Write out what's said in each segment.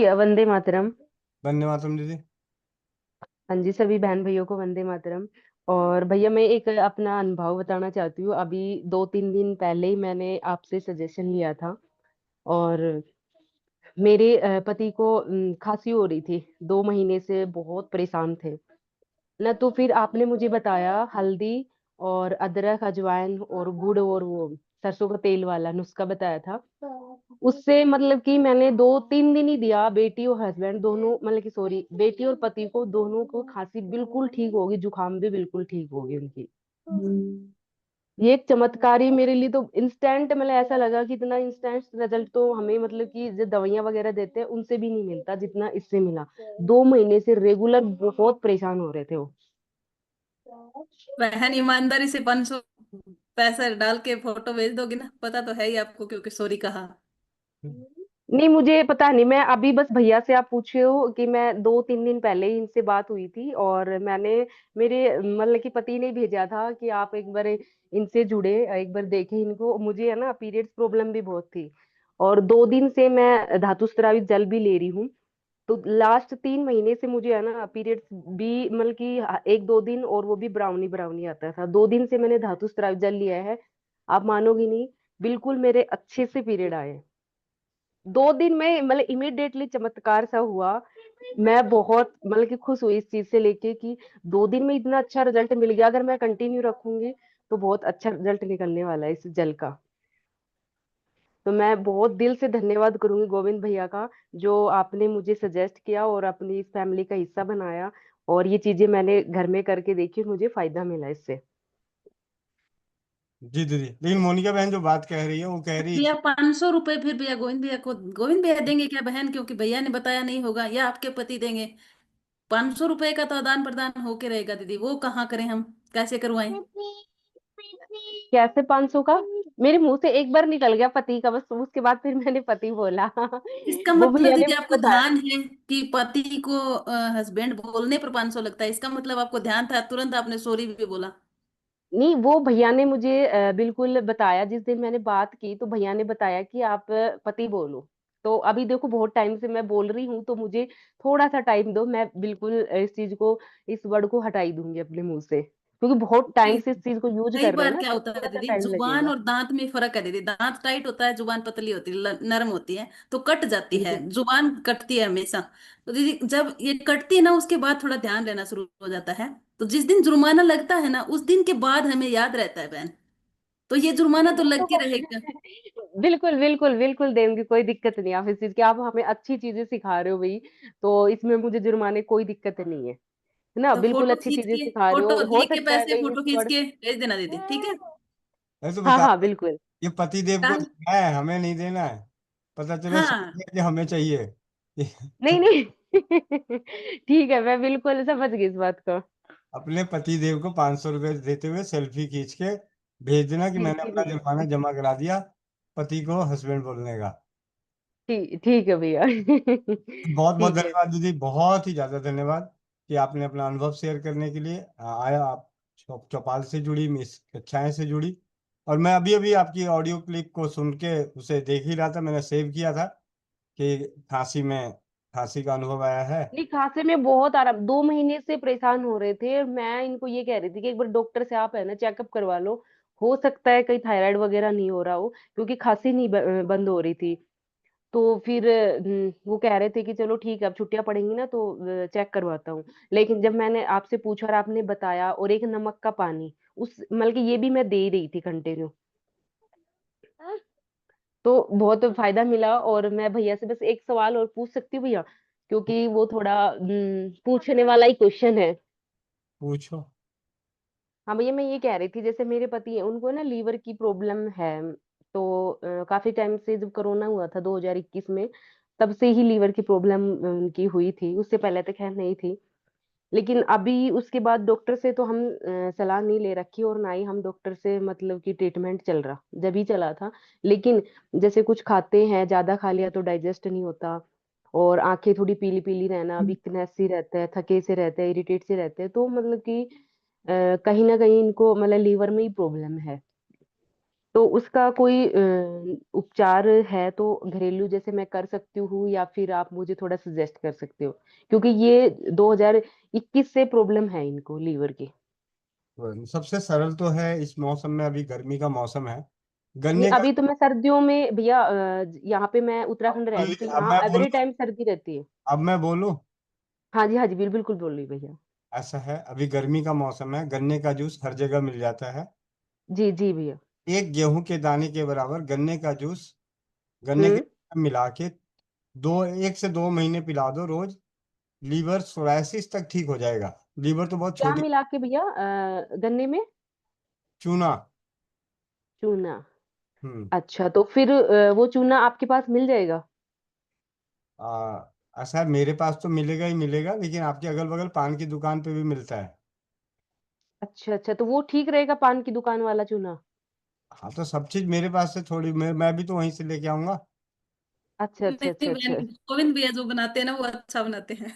भैया, वंदे मातरम। वंदे मातरम दीदी। हाँ जी, सभी बहन भैया को वंदे मातरम। और भैया, मैं एक अपना अनुभव बताना चाहती हूँ। अभी 2-3 दिन पहले ही मैंने आपसे सजेशन लिया था। और मेरे पति को खांसी हो रही थी। 2 महीने से बहुत परेशान थे ना। तो फिर आपने मुझे बताया हल्दी और अदरक अजवाइन और गुड़ और वो सरसों का तेल वाला नुस्खा बताया था। उससे मतलब कि मैंने 2-3 दिन ही दिया, बेटी और हस्बैंड दोनों, मतलब कि सॉरी, बेटी और पति को दोनों को खांसी बिल्कुल ठीक होगी, जुकाम भी बिल्कुल ठीक होगी उनकी। ये एक चमत्कारी मेरे लिए तो इंस्टेंट, मतलब ऐसा लगा कि इतना इंस्टेंट रिजल्ट तो हमें, मतलब कि जो दवाइयां वगैरह देते हैं उनसे भी नहीं मिलता जितना इससे मिला। 2 महीने से रेगुलर बहुत परेशान हो रहे थे वो। बहन ईमानदारी से 500 पैसा डाल के फोटो भेज दोगी ना? पता तो है ही आपको, क्योंकि सॉरी कहा। नहीं, मुझे पता नहीं। मैं अभी बस भैया से आप पूछे हो कि मैं 2-3 दिन पहले ही इनसे बात हुई थी, और मैंने, मेरे मतलब कि पति ने भेजा था कि आप एक बार इनसे जुड़े, एक बार देखें इनको। मुझे है ना पीरियड्स प्रॉब्लम भी बहुत थी, और 2 दिन से मैं धातु स्रावित जल भी ले रही हूँ। तो लास्ट 3 महीने से मुझे है ना पीरियड्स भी, मतलब कि 1-2 दिन, और वो भी ब्राउनी ब्राउनी आता था। 2 दिन से मैंने धातु स्रावित जल लिया है। आप मानोगी नहीं, बिल्कुल मेरे अच्छे से पीरियड आए। 2 दिन में, मतलब इमिडिएटली चमत्कार सा हुआ। मैं बहुत, मतलब कि खुश हुई इस चीज से लेके कि 2 दिन में इतना अच्छा रिजल्ट मिल गया। अगर मैं कंटिन्यू रखूंगी तो बहुत अच्छा रिजल्ट निकलने वाला है इस जल का। तो मैं बहुत दिल से धन्यवाद करूंगी गोविंद भैया का, जो आपने मुझे सजेस्ट किया और अपनी इस फैमिली का हिस्सा बनाया। और ये चीजें मैंने घर में करके देखी, मुझे फायदा मिला इससे। जी दीदी, लेकिन मोनिका बहन जो बात कह रही है वो कह रही भैया है। 500 रुपए फिर भैया गोविंद भैया को, गोविंद भैया देंगे क्या बहन? क्योंकि भैया ने बताया नहीं होगा, या आपके पति देंगे? 500 रुपए का तो आदान प्रदान होके रहेगा दीदी, वो कहाँ करें हम? कैसे करवाएं? कैसे 500 का? मेरे मुंह से एक बार निकल गया पति का, बस उसके बाद फिर मैंने पति बोला। इसका वो मतलब भैया ने दीदी मुझे आपको बताया। ध्यान है कि पति को हस्बैंड बोलने पर 500 लगता है? इसका मतलब आपको ध्यान था, तुरंत आपने सॉरी भी बोला। नहीं, वो भैया ने मुझे बिल्कुल बताया। जिस दिन मैंने बात की तो भैया ने बताया कि आप पति बोलो। तो अभी देखो, बहुत टाइम से मैं बोल रही हूँ, तो मुझे थोड़ा सा टाइम दो। मैं बिल्कुल इस चीज को, इस वर्ड को हटाई दूंगी अपने मुंह से, क्योंकि बहुत टाइम से इस चीज को यूज कई कर रहे हैं बार ना, क्या तो होता है थोड़ा सा दीदी, टाइम जुबान लगेगा। और दांत में फर्क है दीदी। दांत टाइट होता है, जुबान पतली होती है, नरम होती है, तो कट जाती है। बिल्कुल। जुबान कटती है हमेशा। तो दीदी जब ये कटती है ना, उसके बाद थोड़ा ध्यान रहना शुरू हो जाता है। तो जिस दिन जुर्माना लगता है ना, उस दिन के बाद हमें याद रहता है बहन। तो ये जुर्माना नहीं, तो वो लग तो के रहेगा। बिल्कुल बिल्कुल बिल्कुल देंगे, कोई दिक्कत नहीं। आप इस चीज की, आप हमें अच्छी चीजें सिखा रहे हो भाई। तो इसमें मुझे जुर्माने कोई दिक्कत नहीं है ना। तो बिल्कुल फोटो अच्छी खींच चीजें के, सिखा रहे फोटो हो दे के सकता है पैसे कहीं फोटो इस खींच वर्ड। के भेज देना दीदी, ठीक है? ऐसे हाँ बता हाँ, रहे, बिल्कुल। ये पति देव को काम। देना है, हमें नहीं देना है। पता चले हाँ। सोचिए कि हमें चाहिए। नहीं नहीं। ठीक है, मैं बिल्कुल समझ गई इस बात को। अपने पति देव को 500 रुपये देते हुए सेल्फी खींच के भेज देना कि ठीक मैंने अपना ठीक जुर्माना जमा करा दिया, पति को हस्बैंड बोलने का। ठीक है भैया। बहुत बहुत ठीक है। धन्यवाद दीदी, बहुत ही ज़्यादा धन्यवाद कि आपने अपना अनुभव शेयर करने के लिए आया। आप चौपाल से जुड़ी, मिस कक्षाएं से जुड़ी। और मैं अभी अभी आपकी ऑडियो क्लिप को सुन के उसे देख ही रहा था, मैंने सेव किया था कि खांसी का अनुभव आया है। नहीं, खांसी में बहुत आराम। 2 महीने से परेशान हो रहे थे। मैं इनको ये कह रही थी कि एक बार डॉक्टर से आप है ना चेकअप करवा लो। हो सकता है कहीं थायराइड वगैरह नहीं हो रहा हो, क्योंकि खांसी नहीं बंद हो रही थी। तो फिर वो कह रहे थे कि चलो ठीक है, अब छुट्टियां पड़ेंगी ना तो चेक करवाता हूँ। लेकिन जब मैंने आपसे पूछा और आपने बताया, और एक नमक का पानी, उस मतलब कि ये भी मैं दे ही रही थी कंटिन्यू, तो बहुत फायदा मिला। और मैं भैया से बस एक सवाल और पूछ सकती हूँ भैया, क्योंकि वो थोड़ा पूछने वाला ही क्वेश्चन है। पूछो। हाँ भैया, मैं ये कह रही थी, जैसे मेरे पति हैं, उनको ना लीवर की प्रॉब्लम है। तो काफी टाइम से, जब कोरोना हुआ था 2021 में, तब से ही लीवर की प्रॉब्लम उनकी हुई थी। उससे पहले तो खैर नहीं थी। लेकिन अभी उसके बाद डॉक्टर से तो हम सलाह नहीं ले रखी, और ना ही हम डॉक्टर से, मतलब कि ट्रीटमेंट चल रहा, जब ही चला था। लेकिन जैसे कुछ खाते हैं, ज्यादा खा लिया तो डाइजेस्ट नहीं होता, और आंखें थोड़ी पीली पीली रहना, वीकनेस सी रहता है, थके से रहते हैं, इरिटेट से रहते हैं। तो मतलब कि कहीं ना कहीं इनको, मतलब लीवर में ही प्रॉब्लम है। तो उसका कोई उपचार है तो घरेलू जैसे मैं कर सकती हूँ, या फिर आप मुझे थोड़ा सजेस्ट कर सकते हो, क्योंकि ये 2021 से प्रॉब्लम है इनको लीवर की। तो सबसे सरल तो है इस मौसम में, अभी गर्मी का मौसम है, नहीं, गन्ने का। अभी तो मैं सर्दियों में भैया, यहाँ पे मैं उत्तराखंड रह रही, तो अब यहाँ मैं एवरी बोलूं, टाइम सर्दी रहती है। अब मैं बोलूं, हाँ जी, हाँ जी, बिल्कुल बोल रही भैया। ऐसा है, अभी गर्मी का मौसम है, गन्ने का जूस हर जगह मिल जाता है। जी जी भैया। एक गेहूं के दाने के बराबर गन्ने का जूस, गन्ने के हम्म। साथ मिला के 1 से 2 महीने पिला दो रोज। लीवर सोरायसिस तक ठीक हो जाएगा। लीवर तो बहुत क्या छोटी। मिला के भैया गन्ने में? चूना। चूना? हम्म। अच्छा, तो फिर वो चूना आपके पास मिल जाएगा? आ, ऐसा है, मेरे पास तो मिलेगा ही मिलेगा, लेकिन आपके अगल बगल पान की दुकान पे भी मिलता है। अच्छा अच्छा, तो वो ठीक रहेगा पान की दुकान वाला चूना? हाँ, तो सब चीज मेरे पास से थोड़ी, मैं भी तो वहीं से लेके आऊंगा। अच्छा अच्छा नहीं अच्छा बहन, अच्छा। गोविंद भैया जो बनाते हैं ना वो अच्छा बनाते हैं।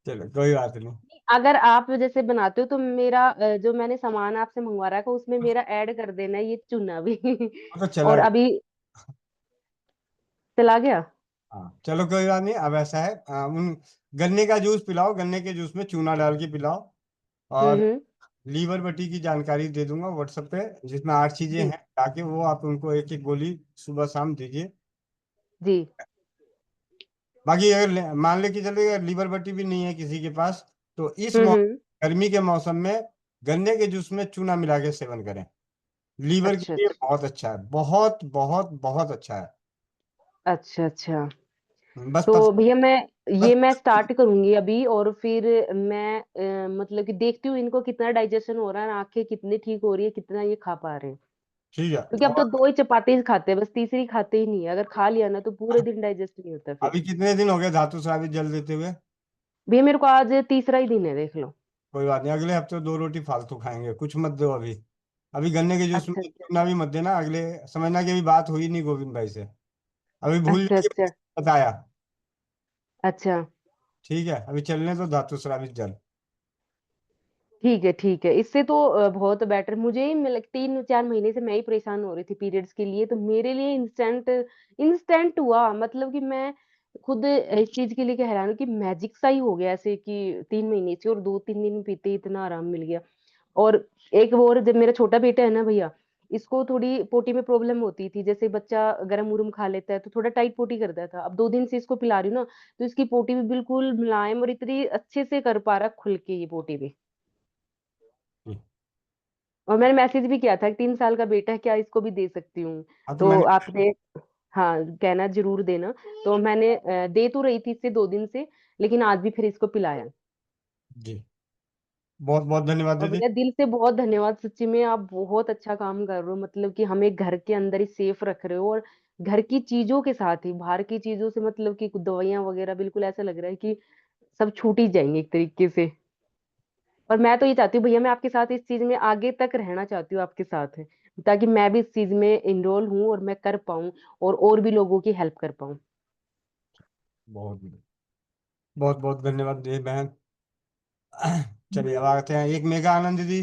चलो कोई बात नहीं। अगर आप जैसे बनाते हो तो मेरा जो मैंने सामान आपसे मंगवा रखा है उसमें मेरा ऐड कर देना ये चूना भी। वो तो चला और गया। अभी चला गया? हाँ चलो कोई बात नहीं, अब ऐसा है, उन गन्ने का जूस पिलाओ, गन्ने के जूस में चूना डाल के पिलाओ। और हम्म। लीवर बटी की जानकारी दे दूंगा व्हाट्सएप पे, जिसमें 8 चीजें जी हैं, ताकि वो आप उनको एक एक गोली सुबह शाम दीजिए। जी। बाकी अगर मान ले कि चले लीवर बटी भी नहीं है किसी के पास, तो हम्म। गर्मी के मौसम में गन्ने के जूस में चूना मिला के सेवन करें। लीवर के अच्छा लिए अच्छा बहुत अच्छा है, बहुत बहुत बहुत अच्छा है। अच्छा अच्छा। बस तो भैया मैं बस ये मैं स्टार्ट करूंगी अभी, और फिर मैं मतलब कि देखती हूँ इनको कितना डाइजेशन हो रहा है, आंखें कितनी ठीक हो रही है, कितना ये खा पा रहे हैं। ठीक है। क्योंकि अब तो और 2 ही चपाती ही खाते हैं, बस तीसरी खाते ही नहीं है, अगर खा लिया ना तो पूरे दिन डाइजेस्ट नहीं होता फिर। अभी कितने दिन हो गए धातु स्रावित जल देते हुए? भैया मेरे को आज तीसरा ही दिन है, देख लो। कोई बात नहीं, अगले हफ्ते 2 रोटी फालतू खाएंगे, कुछ मत दो अभी। अभी गन्ने के जूस में अच्छा अच्छा चूना भी मत देना, अगले समझना कि अभी बात हुई नहीं गोविंद भाई से। अभी भूल अच्छा जाइए, अच्छा बताया। अच्छा। ठीक है, अभी चलने तो धातु स्रावित जल। ठीक है ठीक है, इससे तो बहुत बेटर। मुझे ही 3 4 महीने से मैं ही परेशान हो रही थी पीरियड्स के लिए, तो मेरे लिए इंस्टेंट इंस्टेंट हुआ, मतलब कि मैं खुद इस चीज के लिए कह रहा हूँ कि मैजिक सा ही हो गया, ऐसे कि 3 महीने से, और 2 3 दिन पीते ही इतना आराम मिल गया। और एक वो, और जब मेरा छोटा बेटा है ना भैया, इसको थोड़ी पोटी में प्रॉब्लम होती थी, जैसे बच्चा गरम उरम खा लेता है तो थोड़ा टाइट पोटी करता था। अब 2 दिन से इसको पिला रही हूँ ना, तो इसकी पोटी भी बिल्कुल मुलायम, और इतनी अच्छे से कर पा रहा खुल के ये पोटी भी। और मैंने मैसेज भी किया था कि 3 साल का बेटा है, क्या इसको भी दे सकती हूँ? हाँ तो तो मैंने। आपने, हाँ, कहना जरूर देना। तो मैंने दे तो रही थी इससे 2 दिन से, लेकिन आज भी फिर इसको पिलाया। जी, बहुत बहुत धन्यवाद और दीदी। भैया दिल से बहुत धन्यवाद, सच्ची में आप बहुत अच्छा काम कर रहे हो, मतलब कि हमें घर के अंदर ही सेफ रख रहे हो, और घर की चीजों के साथ ही, बाहर की चीजों से, मतलब कि दवाइयां वगैरह बिल्कुल ऐसा लग रहा है कि सब छूट ही जाएंगे एक तरीके से। और मैं तो ये चाहती हूँ भैया, मैं आपके साथ इस चीज में आगे तक रहना चाहती हूँ आपके साथ है, ताकि मैं भी इस चीज में इनरोल हूँ और मैं कर पाऊँ, और भी लोगों की हेल्प कर पाऊँ। बहुत बहुत बहुत धन्यवाद दीदी बहन। चलिए अब आते हैं एक मेगा आनंद दीदी।